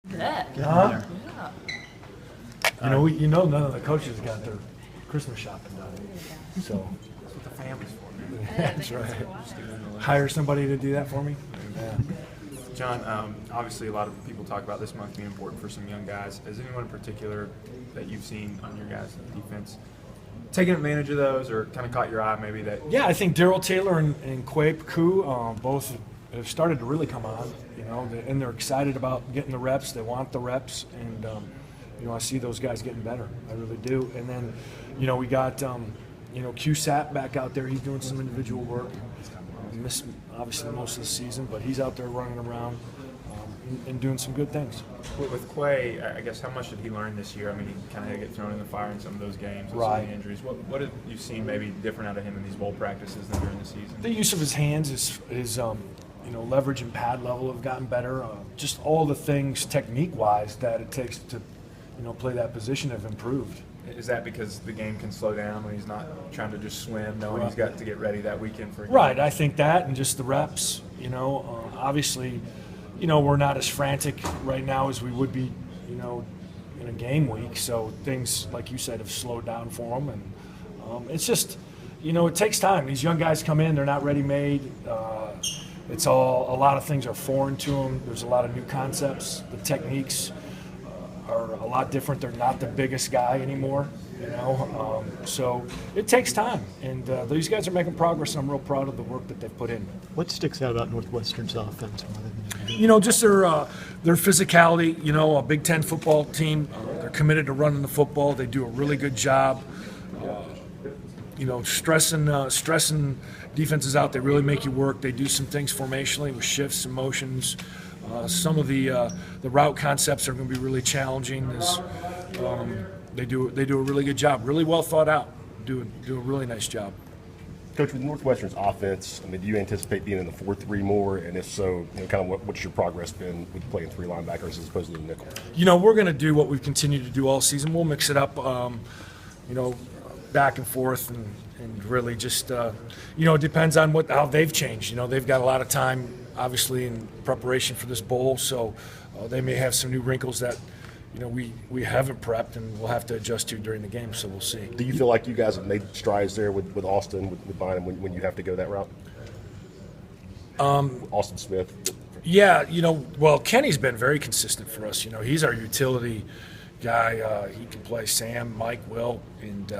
Yeah. Huh? Yeah. None of the coaches got their Christmas shopping done. So That's what the family's for, man. that's right. Hire somebody to do that for me. Yeah. John, obviously a lot of people talk about this month being important for some young guys. Is anyone in particular that you've seen on your guys' defense taking advantage of those or kind of caught your eye maybe that? Yeah, I think Daryl Taylor and Quay Paku both have started to really come on, and they're excited about getting the reps. They want the reps, and I see those guys getting better. I really do. And then, we got QSAP back out there. He's doing some individual work. Missed obviously most of the season, but he's out there running around and doing some good things. With Quay, I guess how much did he learn this year? I mean, he kind of had to get thrown in the fire in some of those games with some of the injuries. What have you seen maybe different out of him in these bowl practices than during the season? The use of his hands, his leverage and pad level have gotten better. Just all the things technique-wise that it takes to play that position have improved. Is that because the game can slow down when he's not trying to just swim, knowing he's got to get ready that weekend for a game? Right, I think that and just the reps, obviously, we're not as frantic right now as we would be, in a game week. So things, like you said, have slowed down for them. And it's just, it takes time. These young guys come in, they're not ready-made. A lot of things are foreign to them. There's a lot of new concepts. The techniques are a lot different. They're not the biggest guy anymore, so it takes time. And these guys are making progress, and I'm real proud of the work that they've put in. What sticks out about Northwestern's offense? Just their physicality. A Big Ten football team. They're committed to running the football. They do a really good job. Stressing defenses out. They really make you work. They do some things formationally with shifts and motions. Some of the route concepts are going to be really challenging. They do a really good job. Really well thought out. Do a really nice job. Coach, with Northwestern's offense, do you anticipate being in the 4-3 more? And if so, kind of what's your progress been with playing three linebackers as opposed to the nickel? We're going to do what we've continued to do all season. We'll mix it up, back and forth, and really just, it depends on how they've changed. They've got a lot of time, obviously, in preparation for this bowl, so they may have some new wrinkles that we haven't prepped and we'll have to adjust to during the game, so we'll see. Do you feel like you guys have made strides there with Austin, with Bynum, when you have to go that route? Austin Smith? Yeah, well, Kenny's been very consistent for us. He's our utility guy. He can play Sam, Mike, Will, and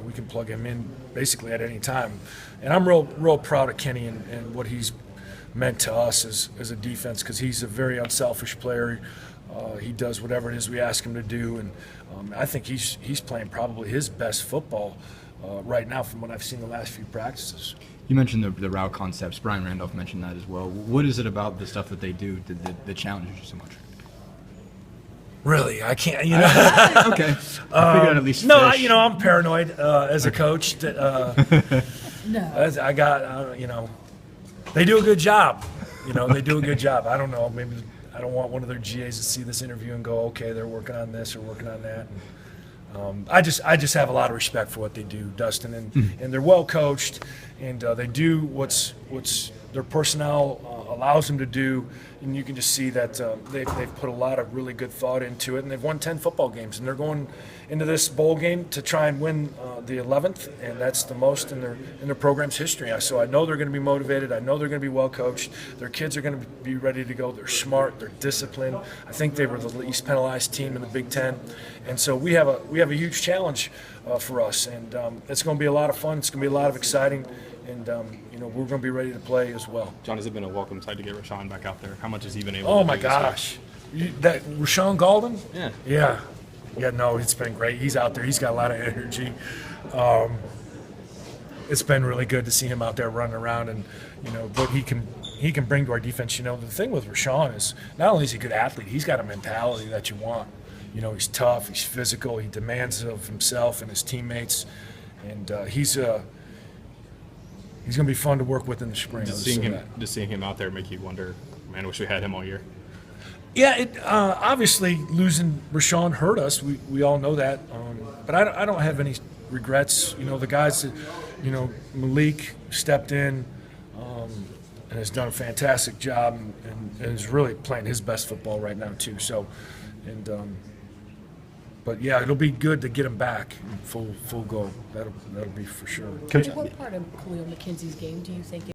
we can plug him in basically at any time. And I'm real proud of Kenny and what he's meant to us as a defense, because he's a very unselfish player. He does whatever it is we ask him to do, and I think he's playing probably his best football right now from what I've seen the last few practices. You mentioned the route concepts. Brian Randolph mentioned that as well. What is it about the stuff that they do that challenges you so much? Really, I can't. Okay. I figured I'd at least. No, I'm paranoid as a coach. No. I got, they do a good job. They do a good job. I don't know. Maybe I don't want one of their GAs to see this interview and go, okay, they're working on this or working on that. And, I just have a lot of respect for what they do, Dustin, and they're well coached, and they do what's their personnel allows them to do, and you can just see that they've put a lot of really good thought into it, and they've won 10 football games, and they're going into this bowl game to try and win the 11th, and that's the most in their program's history. So I know they're going to be motivated. I know they're going to be well coached. Their kids are going to be ready to go. They're smart. They're disciplined. I think they were the least penalized team in the Big Ten, and so we have a huge challenge for us, and it's going to be a lot of fun. It's going to be a lot of exciting. And, we're going to be ready to play as well. John, has it been a welcome sight to get Rashawn back out there? How much has he been able to do? Oh, my gosh. That Rashawn Golden? Yeah. Yeah, no, it's been great. He's out there. He's got a lot of energy. It's been really good to see him out there running around and, what he can bring to our defense. The thing with Rashawn is not only is he a good athlete, he's got a mentality that you want. He's tough, he's physical, he demands of himself and his teammates, and he's going to be fun to work with in the spring. Just seeing him out there make you wonder, man, I wish we had him all year. Yeah, it obviously losing Rashawn hurt us. We all know that, but I don't have any regrets. The guys that, Malik stepped in and has done a fantastic job, and and is really playing his best football right now too. So, and but yeah, it'll be good to get him back in full go. That'll be for sure. Coach, What part of Khalil McKenzie's game do you think